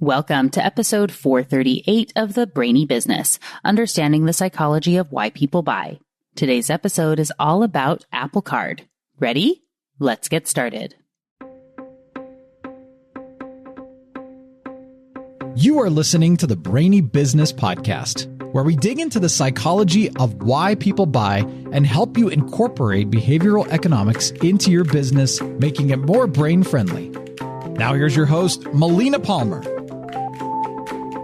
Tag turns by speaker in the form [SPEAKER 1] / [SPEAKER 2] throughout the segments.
[SPEAKER 1] Welcome to episode 438 of the Brainy Business, Understanding the Psychology of Why People Buy. Today's episode is all about Apple Card. Ready? Let's get started.
[SPEAKER 2] You are listening to the Brainy Business Podcast, where we dig into the psychology of why people buy and help you incorporate behavioral economics into your business, making it more brain-friendly. Now here's your host, Melina Palmer.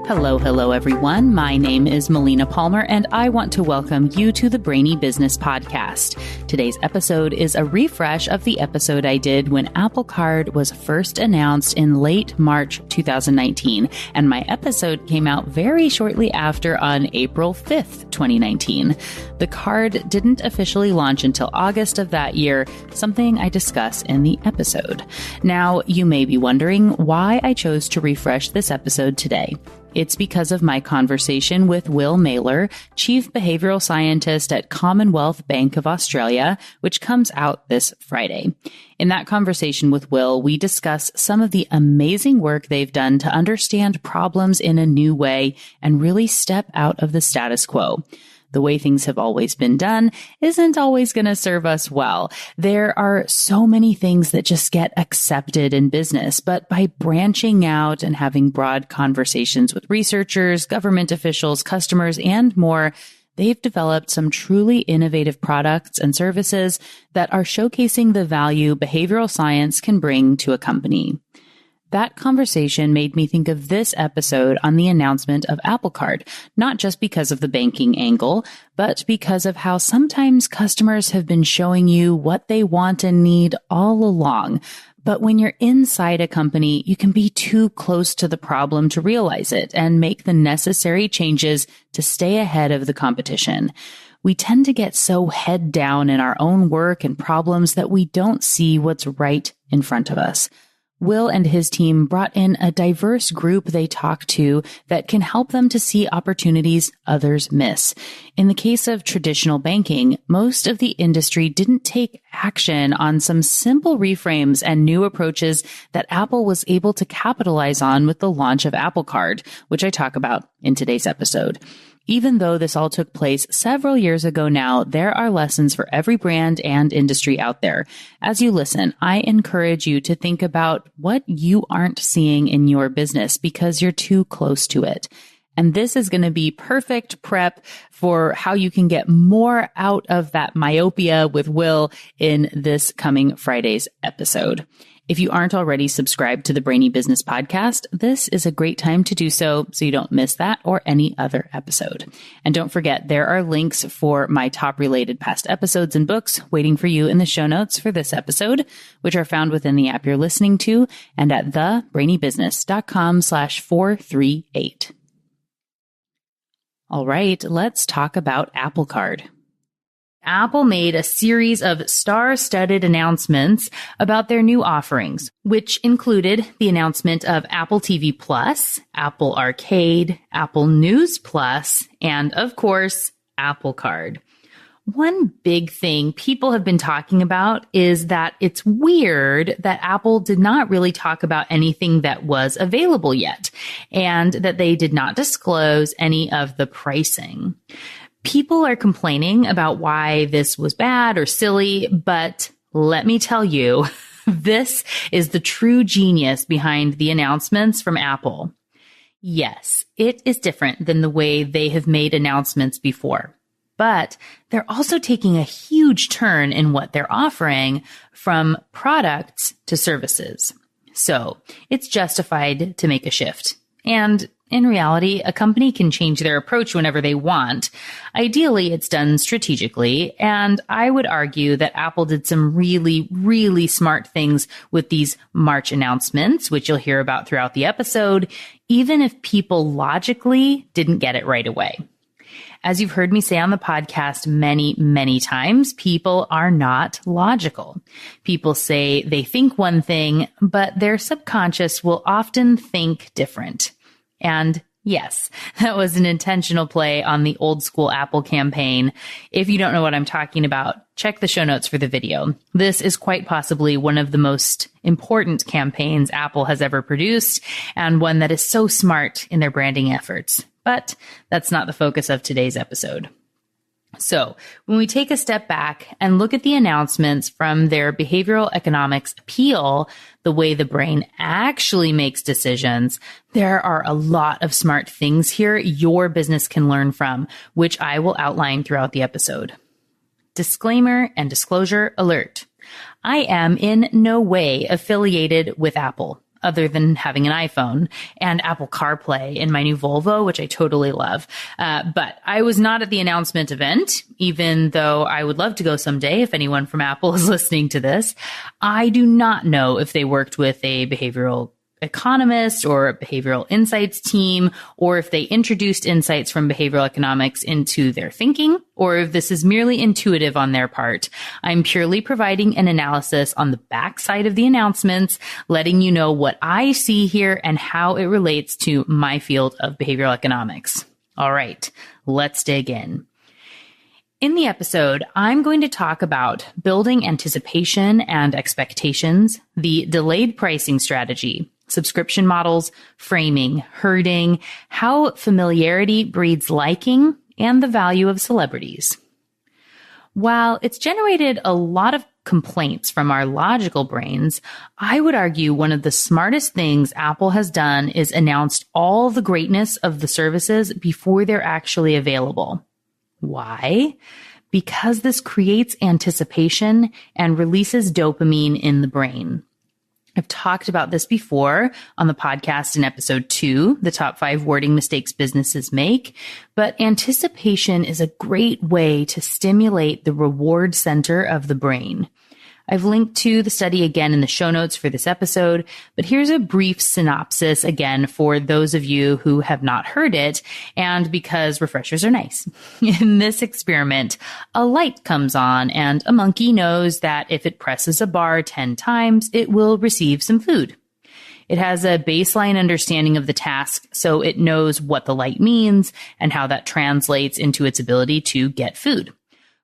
[SPEAKER 1] Hello, everyone. My name is Melina Palmer, and I want to welcome you to the Brainy Business Podcast. Today's episode is a refresh of the episode I did when Apple Card was first announced in late March 2019, and my episode came out very shortly after on April 5th, 2019. The card didn't officially launch until August of that year, something I discuss in the episode. Now, you may be wondering why I chose to refresh this episode today. It's because of my conversation with Will Mailer, Chief Behavioral Scientist at Commonwealth Bank of Australia, which comes out this Friday. In that conversation with Will, we discuss some of the amazing work they've done to understand problems in a new way and really step out of the status quo. The way things have always been done isn't always going to serve us well. There are so many things that just get accepted in business, but by branching out and having broad conversations with researchers, government officials, customers, and more, they've developed some truly innovative products and services that are showcasing the value behavioral science can bring to a company. That conversation made me think of this episode on the announcement of Apple Card, not just because of the banking angle, but because of how sometimes customers have been showing you what they want and need all along. But when you're inside a company, you can be too close to the problem to realize it and make the necessary changes to stay ahead of the competition. We tend to get so head down in our own work and problems that we don't see what's right in front of us. Will and his team brought in a diverse group they talk to that can help them to see opportunities others miss. In the case of traditional banking, most of the industry didn't take action on some simple reframes and new approaches that Apple was able to capitalize on with the launch of Apple Card, which I talk about in today's episode. Even though this all took place several years ago now, there are lessons for every brand and industry out there. As you listen, I encourage you to think about what you aren't seeing in your business because you're too close to it. And this is going to be perfect prep for how you can get more out of that myopia with Will in this coming Friday's episode. If you aren't already subscribed to the Brainy Business Podcast, this is a great time to do so you don't miss that or any other episode. And don't forget, there are links for my top related past episodes and books waiting for you in the show notes for this episode, which are found within the app you're listening to and at thebrainybusiness.com/438. All right, let's talk about Apple Card. Apple made a series of star-studded announcements about their new offerings, which included the announcement of Apple TV Plus, Apple Arcade, Apple News Plus, and of course, Apple Card. One big thing people have been talking about is that it's weird that Apple did not really talk about anything that was available yet, and that they did not disclose any of the pricing. People are complaining about why this was bad or silly, but let me tell you, this is the true genius behind the announcements from Apple. Yes, it is different than the way they have made announcements before, but they're also taking a huge turn in what they're offering from products to services. So it's justified to make a shift. And in reality, a company can change their approach whenever they want. Ideally, it's done strategically, and I would argue that Apple did some really, really smart things with these March announcements, which you'll hear about throughout the episode, even if people logically didn't get it right away. As you've heard me say on the podcast many, many times, people are not logical. People say they think one thing, but their subconscious will often think different. And Yes, that was an intentional play on the old school Apple campaign. If you don't know what I'm talking about, check the show notes for the video. This is quite possibly one of the most important campaigns Apple has ever produced, and one that is so smart in their branding efforts. But that's not the focus of today's episode. So when we take a step back and look at the announcements from their behavioral economics appeal, the way the brain actually makes decisions, there are a lot of smart things here your business can learn from, which I will outline throughout the episode. Disclaimer and disclosure alert. I am in no way affiliated with Apple, other than having an iPhone and Apple CarPlay in my new Volvo, which I totally love. But I was not at the announcement event, even though I would love to go someday if anyone from Apple is listening to this. I do not know if they worked with a behavioral economist or a behavioral insights team, or if they introduced insights from behavioral economics into their thinking, or if this is merely intuitive on their part. I'm purely providing an analysis on the backside of the announcements, letting you know what I see here and how it relates to my field of behavioral economics. All right, let's dig in. In the episode, I'm going to talk about building anticipation and expectations, the delayed pricing strategy, subscription models, framing, herding, how familiarity breeds liking, and the value of celebrities. While it's generated a lot of complaints from our logical brains, I would argue one of the smartest things Apple has done is announced all the greatness of the services before they're actually available. Why? Because this creates anticipation and releases dopamine in the brain. I've talked about this before on the podcast in episode 2, the top 5 wording mistakes businesses make, but anticipation is a great way to stimulate the reward center of the brain. I've linked to the study again in the show notes for this episode, but here's a brief synopsis again for those of you who have not heard it, and because refreshers are nice. In this experiment, a light comes on and a monkey knows that if it presses a bar 10 times, it will receive some food. It has a baseline understanding of the task, so it knows what the light means and how that translates into its ability to get food.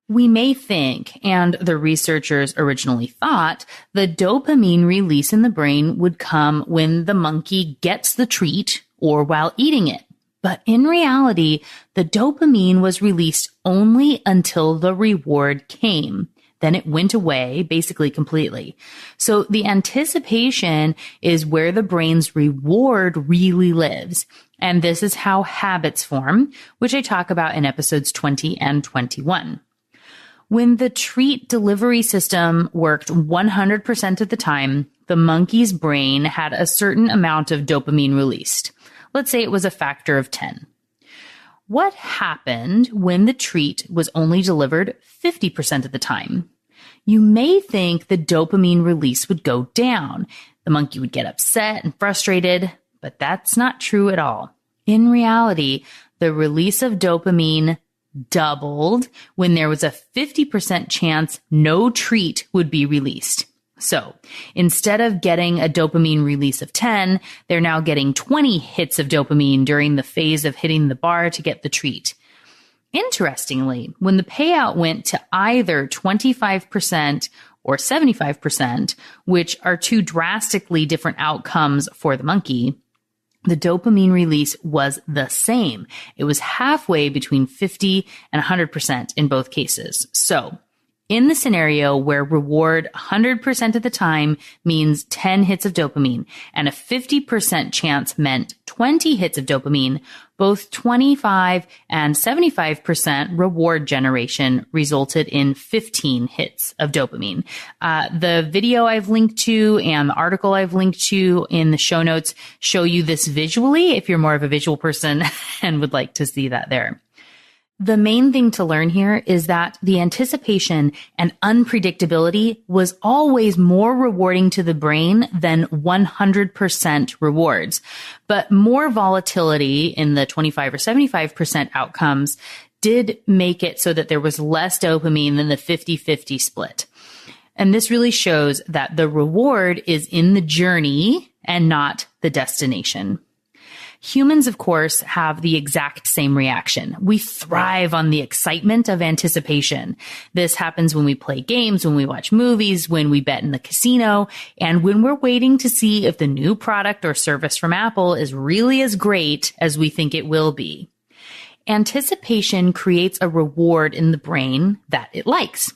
[SPEAKER 1] We may think, and the researchers originally thought, the dopamine release in the brain would come when the monkey gets the treat or while eating it. But in reality, the dopamine was released only until the reward came. Then it went away basically completely. So the anticipation is where the brain's reward really lives. And this is how habits form, which I talk about in episodes 20 and 21. When the treat delivery system worked 100% of the time, the monkey's brain had a certain amount of dopamine released. Let's say it was a factor of 10. What happened when the treat was only delivered 50% of the time? You may think the dopamine release would go down. The monkey would get upset and frustrated, but that's not true at all. In reality, the release of dopamine doubled when there was a 50% chance no treat would be released. So instead of getting a dopamine release of 10, they're now getting 20 hits of dopamine during the phase of hitting the bar to get the treat. Interestingly, when the payout went to either 25% or 75%, which are two drastically different outcomes for the monkey, the dopamine release was the same. It was halfway between 50 and 100% in both cases. So in the scenario where reward 100% of the time means 10 hits of dopamine and a 50% chance meant 20 hits of dopamine, both 25 and 75% reward generation resulted in 15 hits of dopamine. The video I've linked to and the article I've linked to in the show notes show you this visually if you're more of a visual person and would like to see that there. The main thing to learn here is that the anticipation and unpredictability was always more rewarding to the brain than 100% rewards. But more volatility in the 25 or 75% outcomes did make it so that there was less dopamine than the 50-50 split. And this really shows that the reward is in the journey and not the destination. Humans, of course, have the exact same reaction. We thrive on the excitement of anticipation. This happens when we play games, when we watch movies, when we bet in the casino, and when we're waiting to see if the new product or service from Apple is really as great as we think it will be. Anticipation creates a reward in the brain that it likes.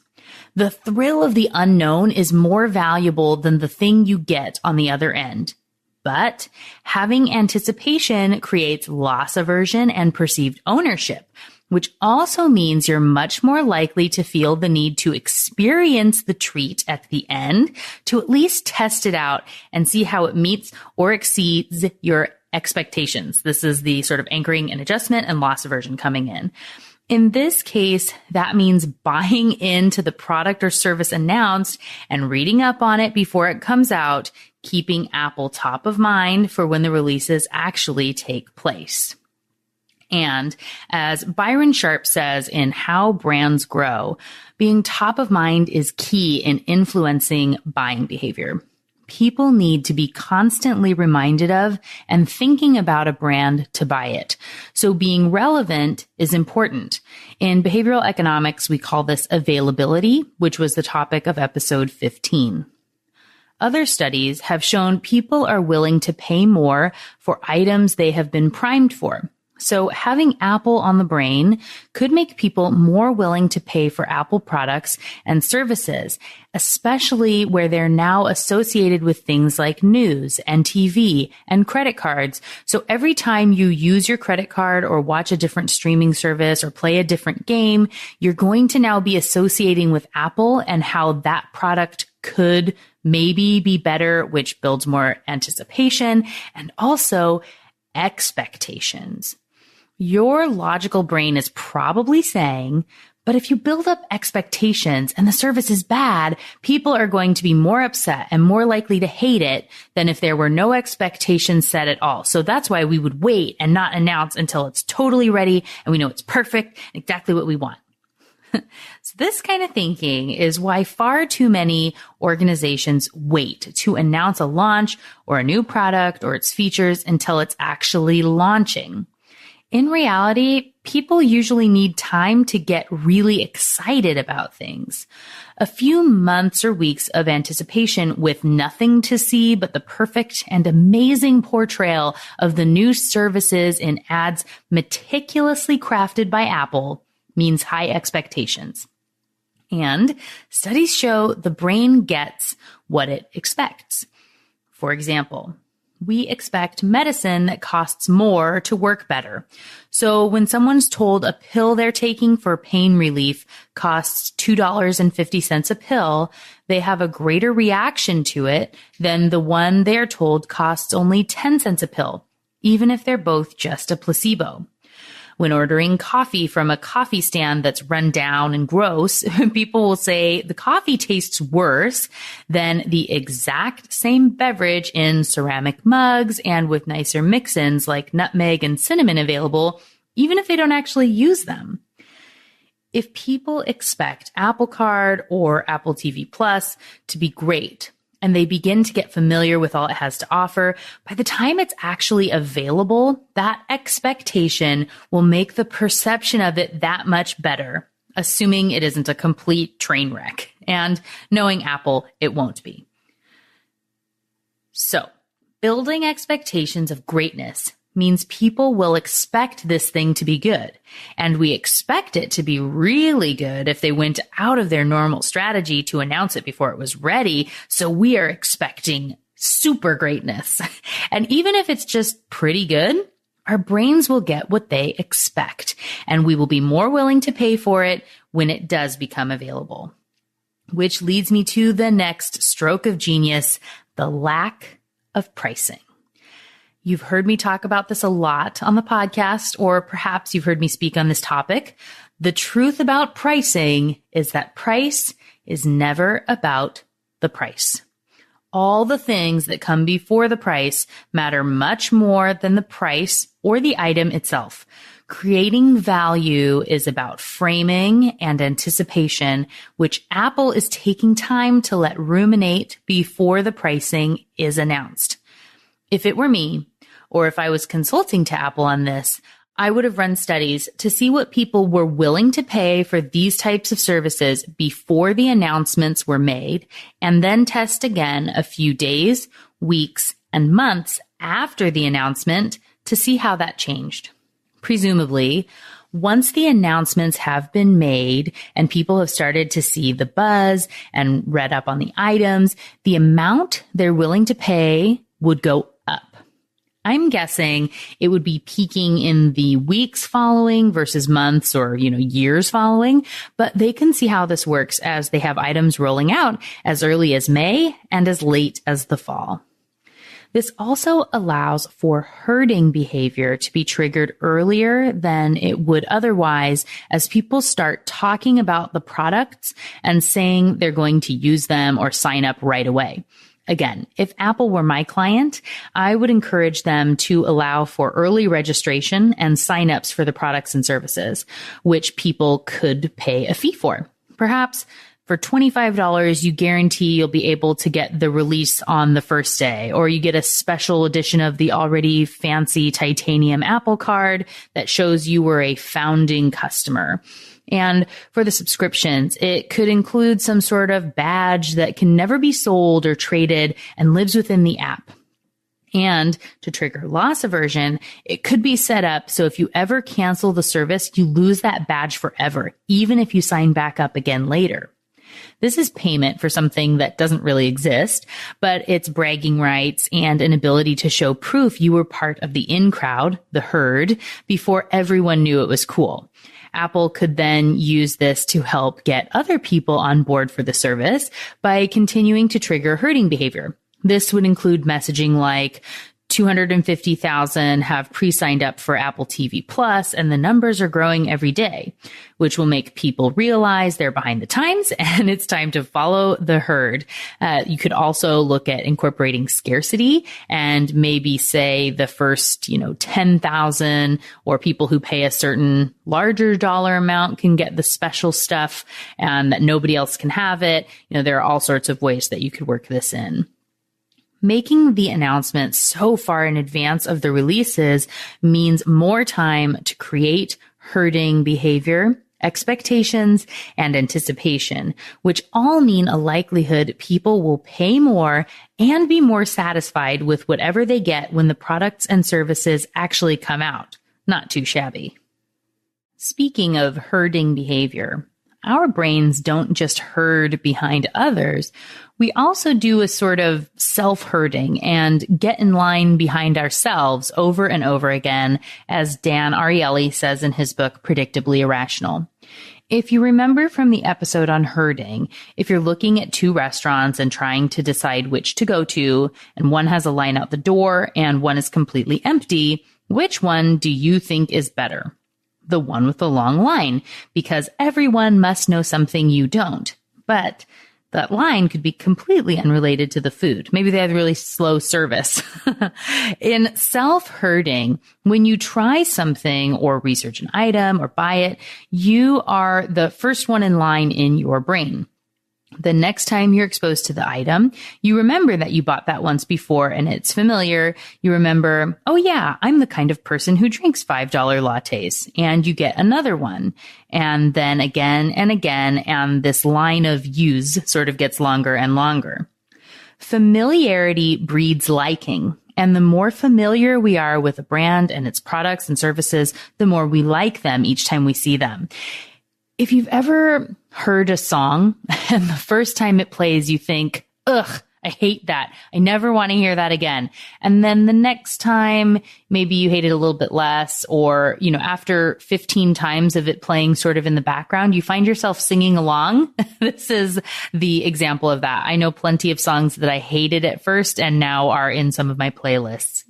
[SPEAKER 1] The thrill of the unknown is more valuable than the thing you get on the other end. But having anticipation creates loss aversion and perceived ownership, which also means you're much more likely to feel the need to experience the treat at the end, to at least test it out and see how it meets or exceeds your expectations. This is the sort of anchoring and adjustment and loss aversion coming in. In this case, that means buying into the product or service announced and reading up on it before it comes out, keeping Apple top of mind for when the releases actually take place. And as Byron Sharp says in How Brands Grow, being top of mind is key in influencing buying behavior. People need to be constantly reminded of and thinking about a brand to buy it. So being relevant is important. In behavioral economics, we call this availability, which was the topic of episode 15. Other studies have shown people are willing to pay more for items they have been primed for. So having Apple on the brain could make people more willing to pay for Apple products and services, especially where they're now associated with things like news and TV and credit cards. So every time you use your credit card or watch a different streaming service or play a different game, you're going to now be associating with Apple and how that product could maybe be better, which builds more anticipation and also expectations. Your logical brain is probably saying, but if you build up expectations and the service is bad, people are going to be more upset and more likely to hate it than if there were no expectations set at all. So that's why we would wait and not announce until it's totally ready and we know it's perfect, exactly what we want. So this kind of thinking is why far too many organizations wait to announce a launch or a new product or its features until it's actually launching. In reality, people usually need time to get really excited about things. A few months or weeks of anticipation with nothing to see but the perfect and amazing portrayal of the new services in ads meticulously crafted by Apple means high expectations. And studies show the brain gets what it expects. For example, we expect medicine that costs more to work better. So when someone's told a pill they're taking for pain relief costs $2.50 a pill, they have a greater reaction to it than the one they're told costs only 10 cents a pill, even if they're both just a placebo. When ordering coffee from a coffee stand that's run down and gross, people will say the coffee tastes worse than the exact same beverage in ceramic mugs and with nicer mix-ins like nutmeg and cinnamon available, even if they don't actually use them. If people expect Apple Card or Apple TV Plus to be great, and they begin to get familiar with all it has to offer, by the time it's actually available, that expectation will make the perception of it that much better, assuming it isn't a complete train wreck. And knowing Apple, it won't be. So, building expectations of greatness means people will expect this thing to be good. And we expect it to be really good if they went out of their normal strategy to announce it before it was ready. So we are expecting super greatness. And even if it's just pretty good, our brains will get what they expect. And we will be more willing to pay for it when it does become available. Which leads me to the next stroke of genius, the lack of pricing. You've heard me talk about this a lot on the podcast, or perhaps you've heard me speak on this topic. The truth about pricing is that price is never about the price. All the things that come before the price matter much more than the price or the item itself. Creating value is about framing and anticipation, which Apple is taking time to let ruminate before the pricing is announced. If it were me, or if I was consulting to Apple on this, I would have run studies to see what people were willing to pay for these types of services before the announcements were made, and then test again a few days, weeks, and months after the announcement to see how that changed. Presumably, once the announcements have been made and people have started to see the buzz and read up on the items, the amount they're willing to pay would go up. I'm guessing it would be peaking in the weeks following versus months or, years following, but they can see how this works as they have items rolling out as early as May and as late as the fall. This also allows for herding behavior to be triggered earlier than it would otherwise as people start talking about the products and saying they're going to use them or sign up right away. Again, if Apple were my client, I would encourage them to allow for early registration and signups for the products and services, which people could pay a fee for. Perhaps for $25, you guarantee you'll be able to get the release on the first day, or you get a special edition of the already fancy titanium Apple Card that shows you were a founding customer. And for the subscriptions, it could include some sort of badge that can never be sold or traded and lives within the app. And to trigger loss aversion, it could be set up so if you ever cancel the service, you lose that badge forever, even if you sign back up again later. This is payment for something that doesn't really exist, but it's bragging rights and an ability to show proof you were part of the in crowd, the herd, before everyone knew it was cool. Apple could then use this to help get other people on board for the service by continuing to trigger herding behavior. This would include messaging like 250,000 have pre-signed up for Apple TV Plus, and the numbers are growing every day, which will make people realize they're behind the times and it's time to follow the herd. You could also look at incorporating scarcity and maybe say the first, 10,000 or people who pay a certain larger dollar amount can get the special stuff and that nobody else can have it. There are all sorts of ways that you could work this in. Making the announcement so far in advance of the releases means more time to create herding behavior, expectations, and anticipation, which all mean a likelihood people will pay more and be more satisfied with whatever they get when the products and services actually come out. Not too shabby. Speaking of herding behavior, our brains don't just herd behind others. We also do a sort of self-herding and get in line behind ourselves over and over again, as Dan Ariely says in his book, Predictably Irrational. If you remember from the episode on herding, if you're looking at two restaurants and trying to decide which to go to, and one has a line out the door and one is completely empty, which one do you think is better? The one with the long line, because everyone must know something you don't. But that line could be completely unrelated to the food. Maybe they have really slow service. In self-herding, when you try something or research an item or buy it, you are the first one in line in your brain. The next time you're exposed to the item, you remember that you bought that once before and it's familiar. You remember, oh yeah, I'm the kind of person who drinks $5 lattes, and you get another one. And then again and again, and this line of use sort of gets longer and longer. Familiarity breeds liking. And the more familiar we are with a brand and its products and services, the more we like them each time we see them. If you've ever heard a song and the first time it plays, you think, ugh, I hate that. I never want to hear that again. And then the next time, maybe you hate it a little bit less, or, after 15 times of it playing sort of in the background, you find yourself singing along. This is the example of that. I know plenty of songs that I hated at first and now are in some of my playlists.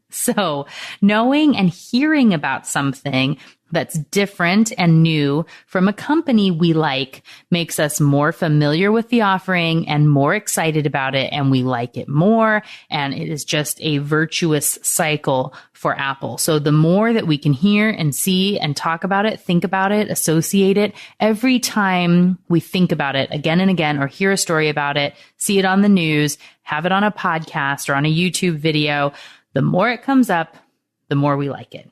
[SPEAKER 1] So knowing and hearing about something that's different and new from a company we like makes us more familiar with the offering and more excited about it, and we like it more. And it is just a virtuous cycle for Apple. So the more that we can hear and see and talk about it, think about it, associate it, every time we think about it again and again, or hear a story about it, see it on the news, have it on a podcast or on a YouTube video, The more it comes up, the more we like it.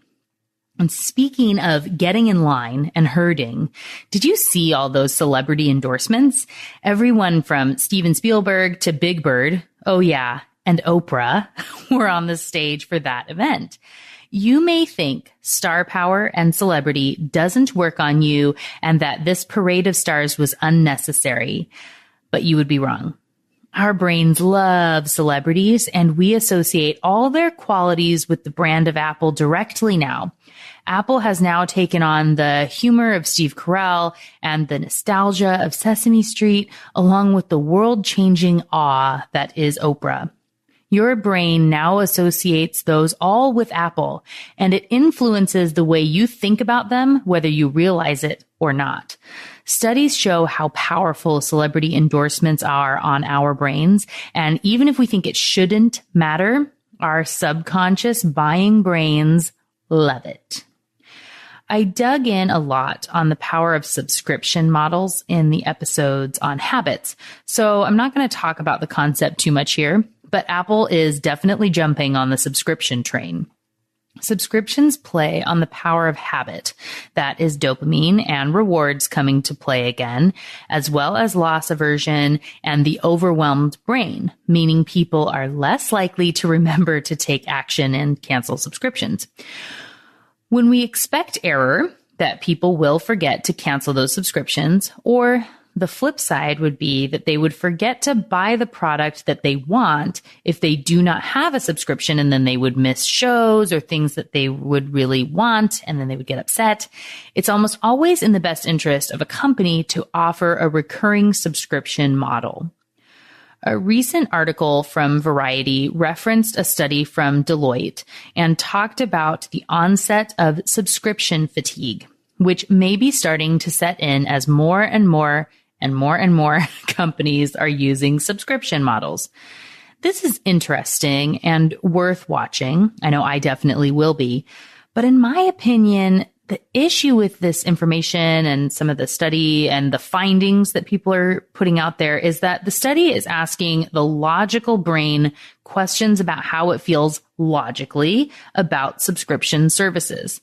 [SPEAKER 1] And speaking of getting in line and herding, did you see all those celebrity endorsements? Everyone from Steven Spielberg to Big Bird, oh yeah, and Oprah were on the stage for that event. You may think star power and celebrity doesn't work on you and that this parade of stars was unnecessary, but you would be wrong. Our brains love celebrities, and we associate all their qualities with the brand of Apple directly now. Apple has now taken on the humor of Steve Carell and the nostalgia of Sesame Street, along with the world-changing awe that is Oprah. Your brain now associates those all with Apple, and it influences the way you think about them, whether you realize it or not. Studies show how powerful celebrity endorsements are on our brains, and even if we think it shouldn't matter, our subconscious buying brains love it. I dug in a lot on the power of subscription models in the episodes on habits, so I'm not going to talk about the concept too much here, but Apple is definitely jumping on the subscription train. Subscriptions play on the power of habit, that is dopamine and rewards coming to play again, as well as loss aversion and the overwhelmed brain, meaning people are less likely to remember to take action and cancel subscriptions. When we expect error, that people will forget to cancel those subscriptions, or the flip side would be that they would forget to buy the product that they want if they do not have a subscription, and then they would miss shows or things that they would really want, and then they would get upset. It's almost always in the best interest of a company to offer a recurring subscription model. A recent article from Variety referenced a study from Deloitte and talked about the onset of subscription fatigue, which may be starting to set in as more and more companies are using subscription models. This is interesting and worth watching. I know I definitely will be. But in my opinion, the issue with this information and some of the study and the findings that people are putting out there is that the study is asking the logical brain questions about how it feels logically about subscription services.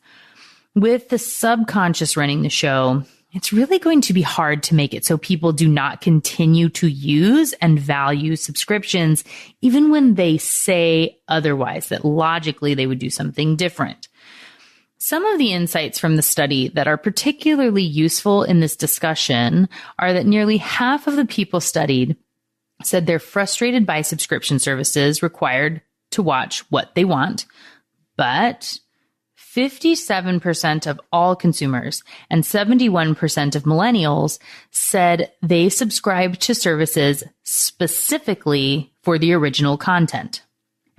[SPEAKER 1] With the subconscious running the show, it's really going to be hard to make it so people do not continue to use and value subscriptions, even when they say otherwise, that logically they would do something different. Some of the insights from the study that are particularly useful in this discussion are that nearly half of the people studied said they're frustrated by subscription services required to watch what they want, but 57% of all consumers and 71% of millennials said they subscribe to services specifically for the original content.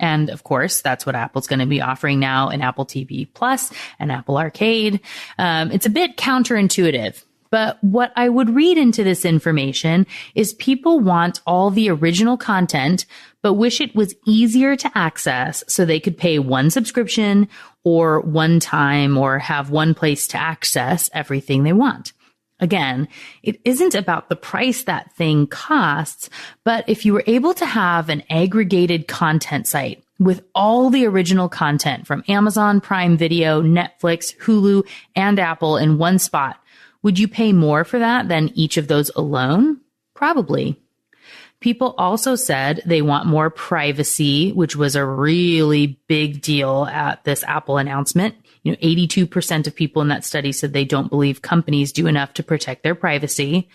[SPEAKER 1] And of course, that's what Apple's going to be offering now in Apple TV Plus and Apple Arcade. It's a bit counterintuitive, but what I would read into this information is people want all the original content, but wish it was easier to access so they could pay one subscription or one time or have one place to access everything they want. Again, it isn't about the price that thing costs, but if you were able to have an aggregated content site with all the original content from Amazon Prime Video, Netflix, Hulu, and Apple in one spot, would you pay more for that than each of those alone? Probably. People also said they want more privacy, which was a really big deal at this Apple announcement. 82% of people in that study said they don't believe companies do enough to protect their privacy.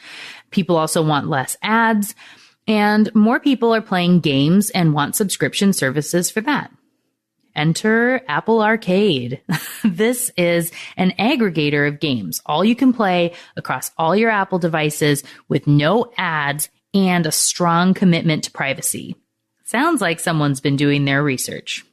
[SPEAKER 1] People also want less ads, and more people are playing games and want subscription services for that. Enter Apple Arcade. This is an aggregator of games, all you can play across all your Apple devices with no ads and a strong commitment to privacy. Sounds like someone's been doing their research.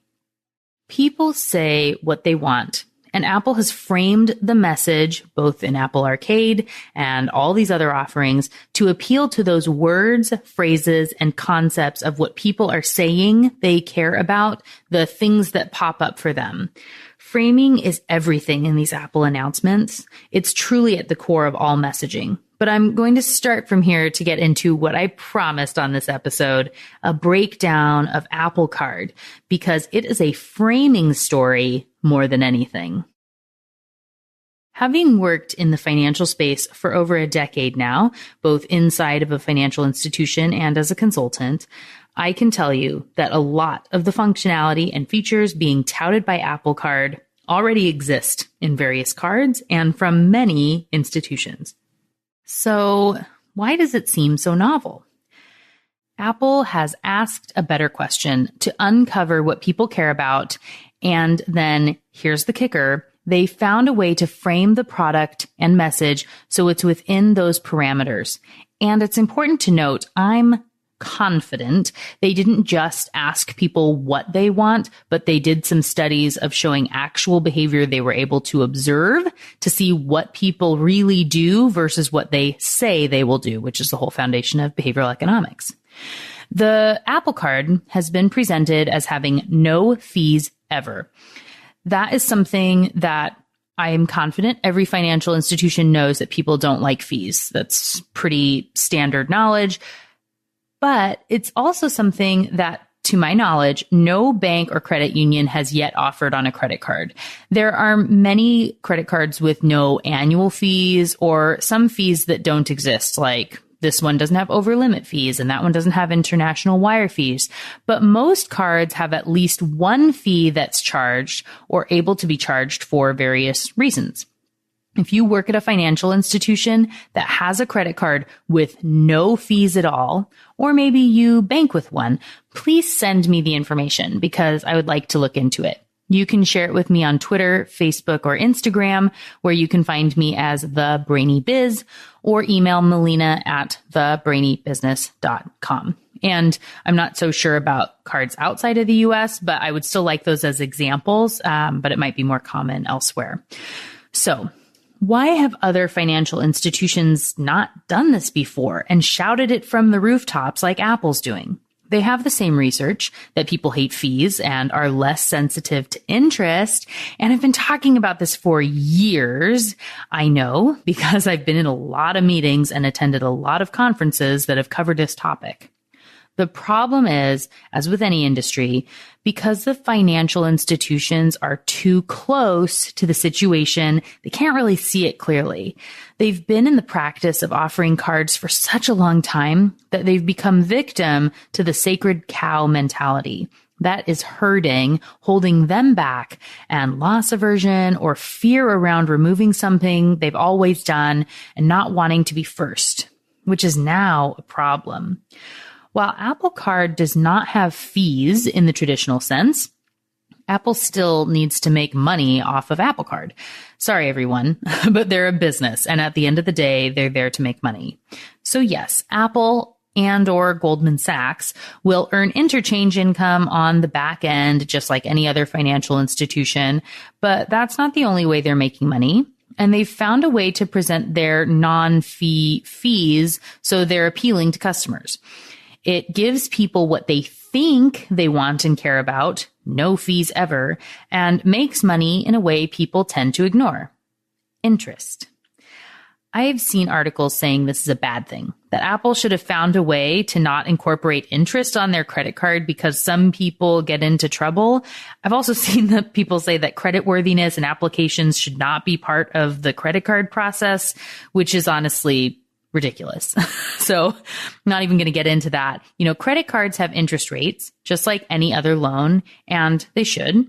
[SPEAKER 1] People say what they want, and Apple has framed the message, both in Apple Arcade and all these other offerings, to appeal to those words, phrases, and concepts of what people are saying they care about, the things that pop up for them. Framing is everything in these Apple announcements. It's truly at the core of all messaging. But I'm going to start from here to get into what I promised on this episode, a breakdown of Apple Card, because it is a framing story more than anything. Having worked in the financial space for over a decade now, both inside of a financial institution and as a consultant, I can tell you that a lot of the functionality and features being touted by Apple Card already exist in various cards and from many institutions. So why does it seem so novel? Apple has asked a better question to uncover what people care about, and then here's the kicker. They found a way to frame the product and message so it's within those parameters. And it's important to note, I'm confident they didn't just ask people what they want, but they did some studies of showing actual behavior they were able to observe to see what people really do versus what they say they will do, which is the whole foundation of behavioral economics. The Apple Card has been presented as having no fees ever. That is something that I am confident every financial institution knows that people don't like fees. That's pretty standard knowledge. But it's also something that, to my knowledge, no bank or credit union has yet offered on a credit card. There are many credit cards with no annual fees or some fees that don't exist, like this one doesn't have over limit fees and that one doesn't have international wire fees. But most cards have at least one fee that's charged or able to be charged for various reasons. If you work at a financial institution that has a credit card with no fees at all, or maybe you bank with one, please send me the information because I would like to look into it. You can share it with me on Twitter, Facebook, or Instagram, where you can find me as The Brainy Biz, or email Melina at thebrainybusiness.com. And I'm not so sure about cards outside of the US, but I would still like those as examples, but it might be more common elsewhere. So, why have other financial institutions not done this before and shouted it from the rooftops like Apple's doing? They have the same research that people hate fees and are less sensitive to interest. And I've been talking about this for years. I know because I've been in a lot of meetings and attended a lot of conferences that have covered this topic. The problem is, as with any industry, because the financial institutions are too close to the situation, they can't really see it clearly. They've been in the practice of offering cards for such a long time that they've become victim to the sacred cow mentality. That is hurting, holding them back, and loss aversion or fear around removing something they've always done and not wanting to be first, which is now a problem. While Apple Card does not have fees in the traditional sense, Apple still needs to make money off of Apple Card. Sorry, everyone, but they're a business, and at the end of the day, they're there to make money. So yes, Apple and or Goldman Sachs will earn interchange income on the back end, just like any other financial institution, but that's not the only way they're making money. And they've found a way to present their non-fee fees so they're appealing to customers. It gives people what they think they want and care about, no fees ever, and makes money in a way people tend to ignore. Interest. I've seen articles saying this is a bad thing, that Apple should have found a way to not incorporate interest on their credit card because some people get into trouble. I've also seen that people say that creditworthiness and applications should not be part of the credit card process, which is honestly ridiculous. So I'm not even going to get into that. You know, credit cards have interest rates just like any other loan, and they should.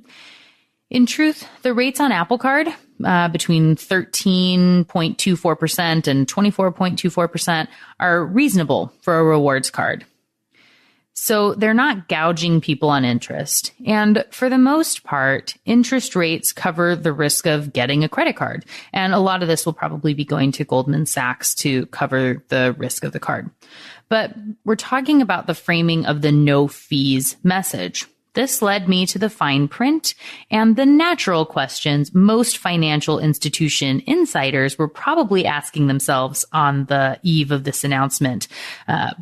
[SPEAKER 1] In truth, the rates on Apple Card between 13.24% and 24.24% are reasonable for a rewards card. So they're not gouging people on interest. And for the most part, interest rates cover the risk of getting a credit card. And a lot of this will probably be going to Goldman Sachs to cover the risk of the card. But we're talking about the framing of the no fees message. This led me to the fine print and the natural questions most financial institution insiders were probably asking themselves on the eve of this announcement.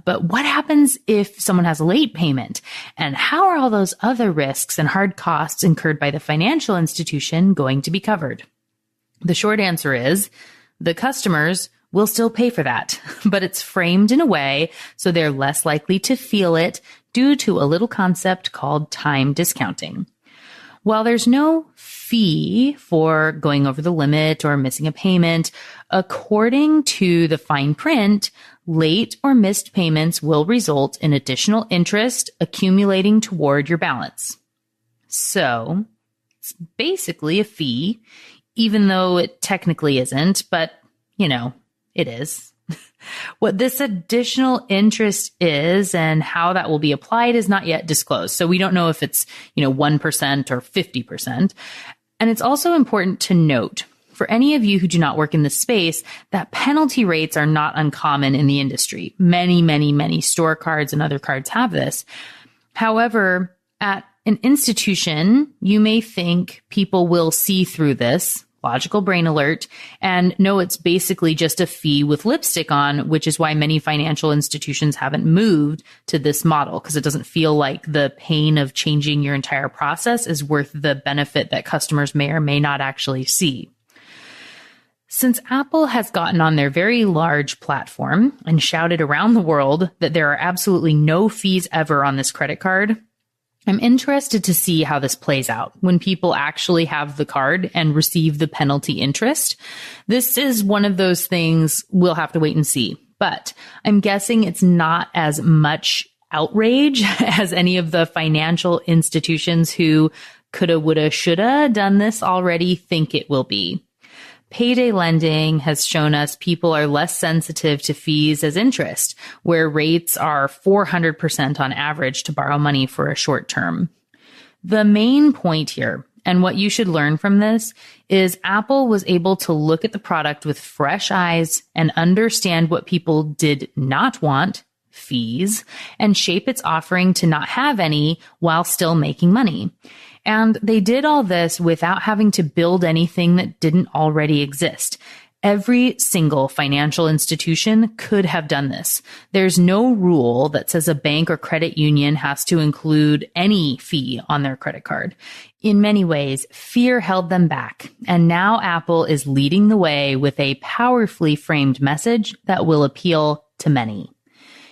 [SPEAKER 1] But what happens if someone has a late payment? And how are all those other risks and hard costs incurred by the financial institution going to be covered? The short answer is the customers will still pay for that, but it's framed in a way so they're less likely to feel it due to a little concept called time discounting. While there's no fee for going over the limit or missing a payment, according to the fine print, late or missed payments will result in additional interest accumulating toward your balance. So it's basically a fee, even though it technically isn't, but it is. What this additional interest is and how that will be applied is not yet disclosed. So we don't know if it's, 1% or 50%. And it's also important to note for any of you who do not work in this space that penalty rates are not uncommon in the industry. Many store cards and other cards have this. However, at an institution, you may think people will see through this. Logical brain alert, and know it's basically just a fee with lipstick on, which is why many financial institutions haven't moved to this model, because it doesn't feel like the pain of changing your entire process is worth the benefit that customers may or may not actually see. Since Apple has gotten on their very large platform and shouted around the world that there are absolutely no fees ever on this credit card, I'm interested to see how this plays out when people actually have the card and receive the penalty interest. This is one of those things we'll have to wait and see, but I'm guessing it's not as much outrage as any of the financial institutions who coulda, woulda, shoulda done this already think it will be. Payday lending has shown us people are less sensitive to fees as interest, where rates are 400% on average to borrow money for a short term. The main point here, and what you should learn from this, is Apple was able to look at the product with fresh eyes and understand what people did not want, fees, and shape its offering to not have any while still making money. And they did all this without having to build anything that didn't already exist. Every single financial institution could have done this. There's no rule that says a bank or credit union has to include any fee on their credit card. In many ways, fear held them back. And now Apple is leading the way with a powerfully framed message that will appeal to many.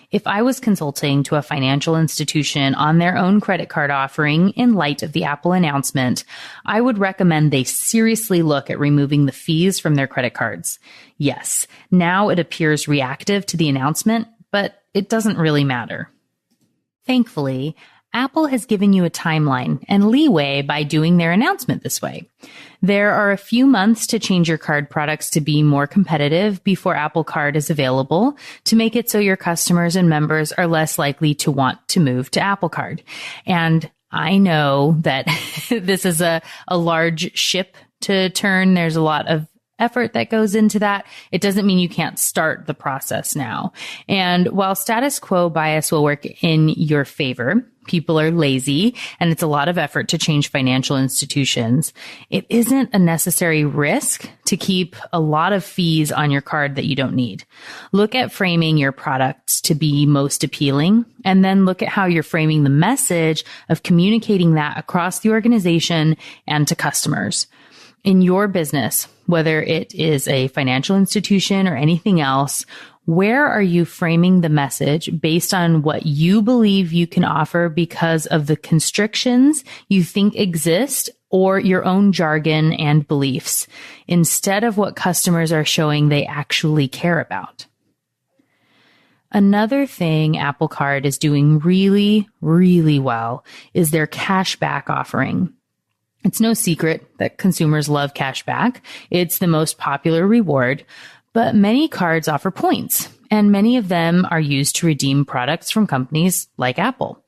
[SPEAKER 1] If I was consulting to a financial institution on their own credit card offering in light of the Apple announcement, I would recommend they seriously look at removing the fees from their credit cards. Yes, now it appears reactive to the announcement, but it doesn't really matter. Thankfully, Apple has given you a timeline and leeway by doing their announcement this way. There are a few months to change your card products to be more competitive before Apple Card is available to make it so your customers and members are less likely to want to move to Apple Card. And I know that this is a large ship to turn. There's a lot of effort that goes into that. It doesn't mean you can't start the process now. And while status quo bias will work in your favor, people are lazy and it's a lot of effort to change financial institutions. It isn't a necessary risk to keep a lot of fees on your card that you don't need. Look at framing your products to be most appealing, and then look at how you're framing the message of communicating that across the organization and to customers. In your business, whether it is a financial institution or anything else, where are you framing the message based on what you believe you can offer because of the constrictions you think exist or your own jargon and beliefs, instead of what customers are showing they actually care about? Another thing Apple Card is doing really, really well is their cashback offering. It's no secret that consumers love cashback. It's the most popular reward, but many cards offer points, and many of them are used to redeem products from companies like Apple.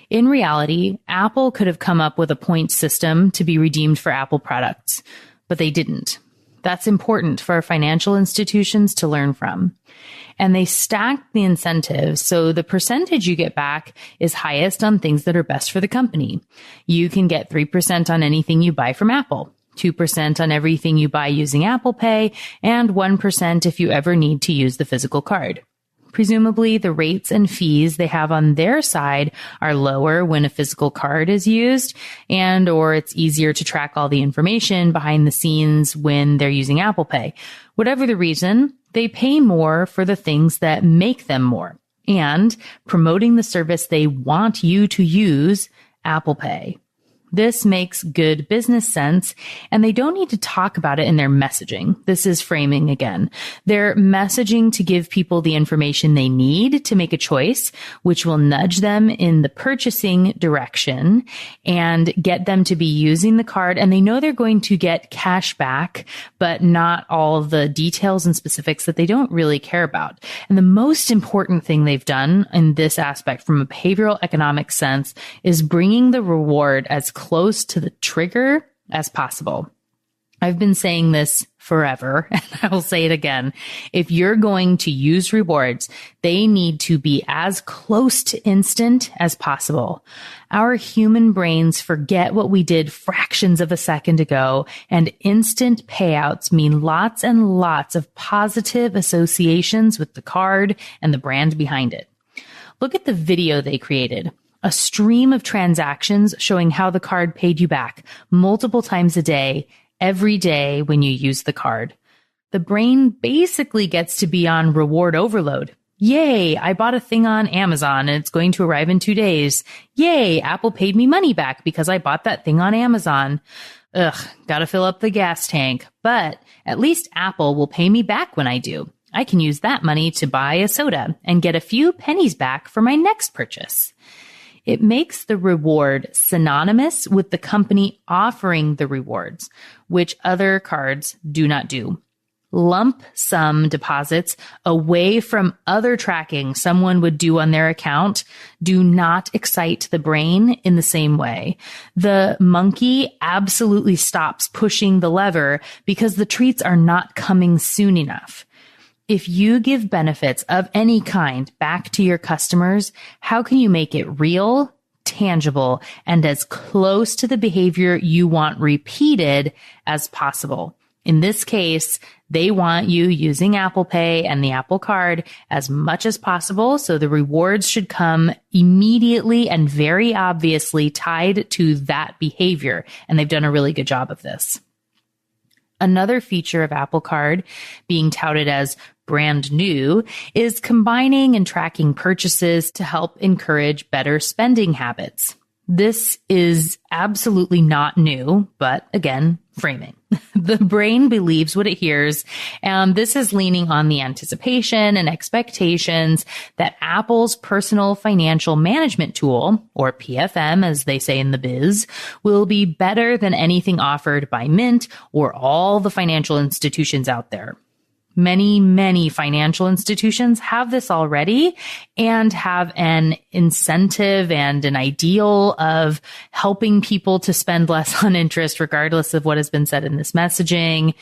[SPEAKER 1] In reality, Apple could have come up with a point system to be redeemed for Apple products, but they didn't. That's important for financial institutions to learn from. And they stacked the incentives so the percentage you get back is highest on things that are best for the company. You can get 3% on anything you buy from Apple, 2% on everything you buy using Apple Pay, and 1% if you ever need to use the physical card. Presumably, the rates and fees they have on their side are lower when a physical card is used, and or it's easier to track all the information behind the scenes when they're using Apple Pay. Whatever the reason, They pay more for the things that make them more and promoting the service they want you to use, Apple Pay. This makes good business sense, and they don't need to talk about it in their messaging. This is framing again. They're messaging to give people the information they need to make a choice, which will nudge them in the purchasing direction and get them to be using the card. And they know they're going to get cash back, but not all the details and specifics that they don't really care about. And the most important thing they've done in this aspect from a behavioral economic sense is bringing the reward as close to the trigger as possible. I've been saying this forever, and I will say it again. If you're going to use rewards, they need to be as close to instant as possible. Our human brains forget what we did fractions of a second ago, and instant payouts mean lots and lots of positive associations with the card and the brand behind it. Look at the video they created. A stream of transactions showing how the card paid you back multiple times a day, every day when you use the card. The brain basically gets to be on reward overload. Yay, I bought a thing on Amazon and it's going to arrive in 2 days. Yay, Apple paid me money back because I bought that thing on Amazon. Ugh, gotta fill up the gas tank. But at least Apple will pay me back when I do. I can use that money to buy a soda and get a few pennies back for my next purchase. It makes the reward synonymous with the company offering the rewards, which other cards do not do. Lump sum deposits away from other tracking someone would do on their account do not excite the brain in the same way. The monkey absolutely stops pushing the lever because the treats are not coming soon enough. If you give benefits of any kind back to your customers, how can you make it real, tangible, and as close to the behavior you want repeated as possible? In this case, they want you using Apple Pay and the Apple Card as much as possible, so the rewards should come immediately and very obviously tied to that behavior, and they've done a really good job of this. Another feature of Apple Card being touted as brand new is combining and tracking purchases to help encourage better spending habits. This is absolutely not new, but again, framing. The brain believes what it hears, and this is leaning on the anticipation and expectations that Apple's personal financial management tool, or PFM as they say in the biz, will be better than anything offered by Mint or all the financial institutions out there. Many financial institutions have this already and have an incentive and an ideal of helping people to spend less on interest, regardless of what has been said in this messaging.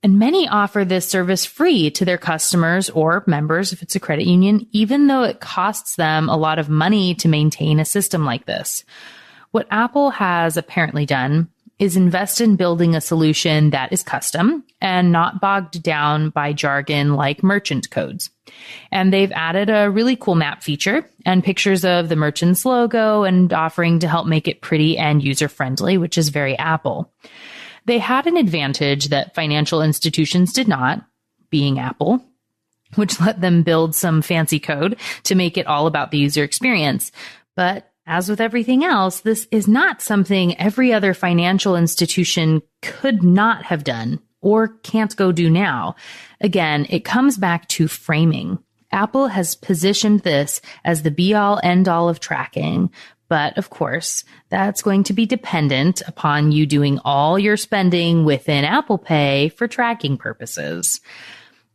[SPEAKER 1] And many offer this service free to their customers or members if it's a credit union, even though it costs them a lot of money to maintain a system like this. What Apple has apparently done is invest in building a solution that is custom and not bogged down by jargon like merchant codes. And they've added a really cool map feature and pictures of the merchant's logo and offering to help make it pretty and user-friendly, which is very Apple. They had an advantage that financial institutions did not, being Apple, which let them build some fancy code to make it all about the user experience. But as with everything else, this is not something every other financial institution could not have done or can't go do now. Again, it comes back to framing. Apple has positioned this as the be-all, end-all of tracking. But of course, that's going to be dependent upon you doing all your spending within Apple Pay for tracking purposes.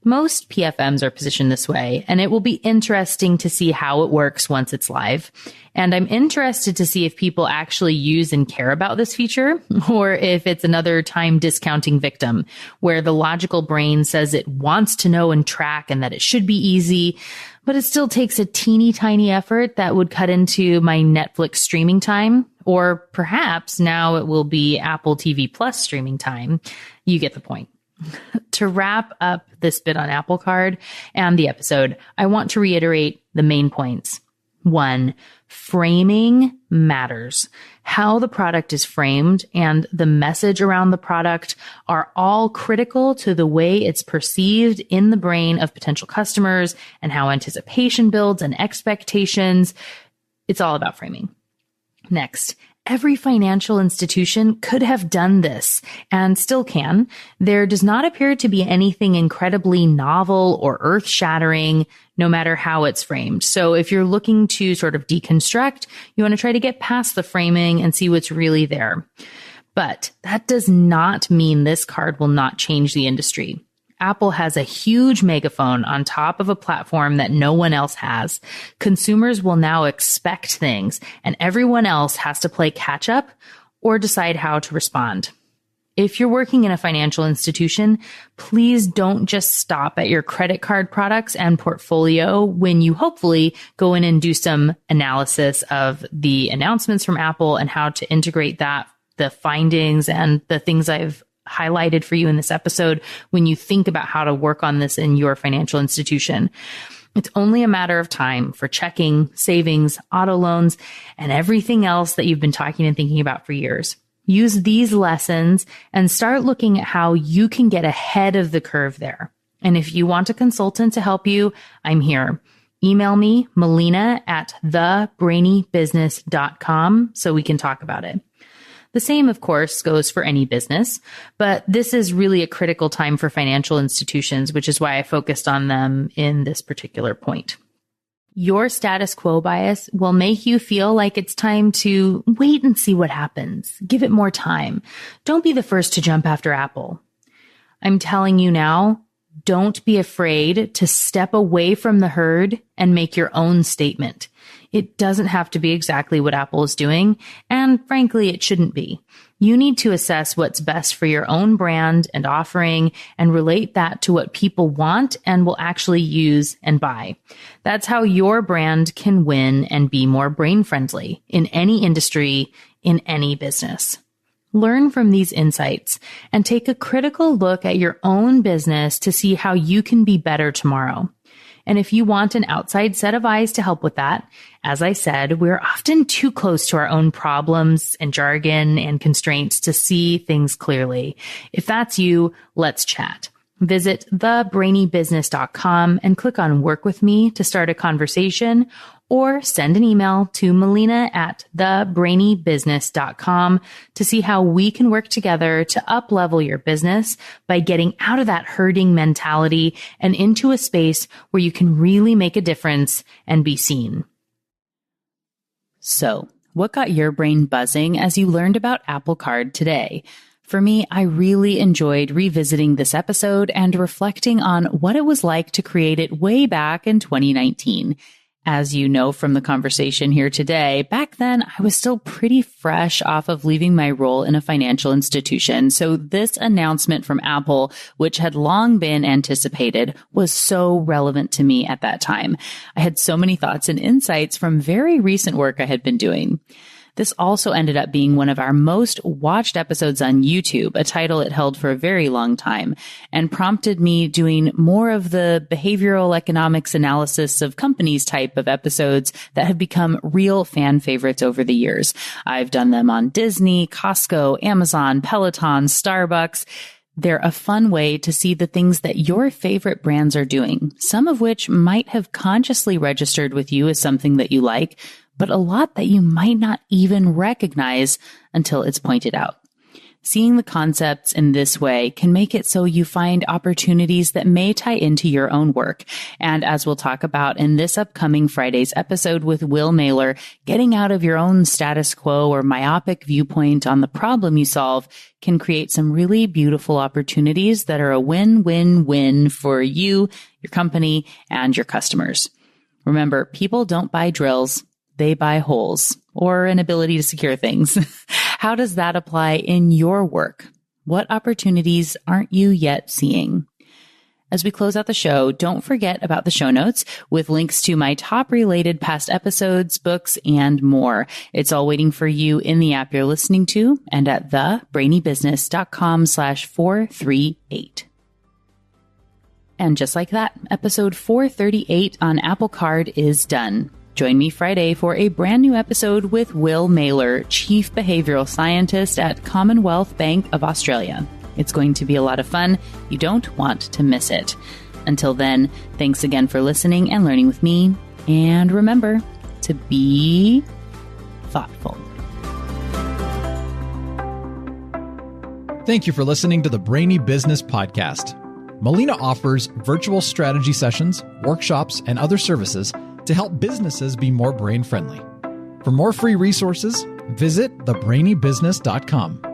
[SPEAKER 1] Most PFMs are positioned this way, and it will be interesting to see how it works once it's live. And I'm interested to see if people actually use and care about this feature, or if it's another time discounting victim, where the logical brain says it wants to know and track and that it should be easy, but it still takes a teeny tiny effort that would cut into my Netflix streaming time, or perhaps now it will be Apple TV Plus streaming time. You get the point. To wrap up this bit on Apple Card and the episode, I want to reiterate the main points. 1, framing matters. How the product is framed and the message around the product are all critical to the way it's perceived in the brain of potential customers and how anticipation builds and expectations. It's all about framing. Next, every financial institution could have done this and still can. There does not appear to be anything incredibly novel or earth-shattering, no matter how it's framed. So if you're looking to sort of deconstruct, you want to try to get past the framing and see what's really there. But that does not mean this card will not change the industry. Apple has a huge megaphone on top of a platform that no one else has. Consumers will now expect things, and everyone else has to play catch up or decide how to respond. If you're working in a financial institution, please don't just stop at your credit card products and portfolio when you hopefully go in and do some analysis of the announcements from Apple and how to integrate that, the findings and the things I've highlighted for you in this episode when you think about how to work on this in your financial institution. It's only a matter of time for checking, savings, auto loans, and everything else that you've been talking and thinking about for years. Use these lessons and start looking at how you can get ahead of the curve there. And if you want a consultant to help you, I'm here. Email me, Melina at thebrainybusiness.com so we can talk about it. The same, of course, goes for any business, but this is really a critical time for financial institutions, which is why I focused on them in this particular point. Your status quo bias will make you feel like it's time to wait and see what happens. Give it more time. Don't be the first to jump after Apple. I'm telling you now, don't be afraid to step away from the herd and make your own statement. It doesn't have to be exactly what Apple is doing, and frankly, it shouldn't be. You need to assess what's best for your own brand and offering and relate that to what people want and will actually use and buy. That's how your brand can win and be more brain-friendly in any industry, in any business. Learn from these insights and take a critical look at your own business to see how you can be better tomorrow. And if you want an outside set of eyes to help with that, as I said, we're often too close to our own problems and jargon and constraints to see things clearly. If that's you, let's chat. Visit thebrainybusiness.com and click on Work With Me to start a conversation, or send an email to Melina at thebrainybusiness.com to see how we can work together to up-level your business by getting out of that herding mentality and into a space where you can really make a difference and be seen. So, what got your brain buzzing as you learned about Apple Card today? For me, I really enjoyed revisiting this episode and reflecting on what it was like to create it way back in 2019. As you know from the conversation here today, back then I was still pretty fresh off of leaving my role in a financial institution. So this announcement from Apple, which had long been anticipated, was so relevant to me at that time. I had so many thoughts and insights from very recent work I had been doing. This also ended up being one of our most watched episodes on YouTube, a title it held for a very long time, and prompted me doing more of the behavioral economics analysis of companies type of episodes that have become real fan favorites over the years. I've done them on Disney, Costco, Amazon, Peloton, Starbucks. They're a fun way to see the things that your favorite brands are doing, some of which might have consciously registered with you as something that you like, but a lot that you might not even recognize until it's pointed out. Seeing the concepts in this way can make it so you find opportunities that may tie into your own work. And as we'll talk about in this upcoming Friday's episode with Will Naylor, getting out of your own status quo or myopic viewpoint on the problem you solve can create some really beautiful opportunities that are a win-win-win for you, your company, and your customers. Remember, people don't buy drills. They buy holes or an ability to secure things. How does that apply in your work? What opportunities aren't you yet seeing? As we close out the show, don't forget about the show notes with links to my top related past episodes, books, and more. It's all waiting for you in the app you're listening to and at thebrainybusiness.com/438. And just like that, episode 438 on Apple Card is done. Join me Friday for a brand new episode with Will Mailer, Chief Behavioral Scientist at Commonwealth Bank of Australia. It's going to be a lot of fun. You don't want to miss it. Until then, thanks again for listening and learning with me. And remember to be thoughtful.
[SPEAKER 2] Thank you for listening to the Brainy Business Podcast. Melina offers virtual strategy sessions, workshops, and other services to help businesses be more brain-friendly. For more free resources, visit thebrainybusiness.com.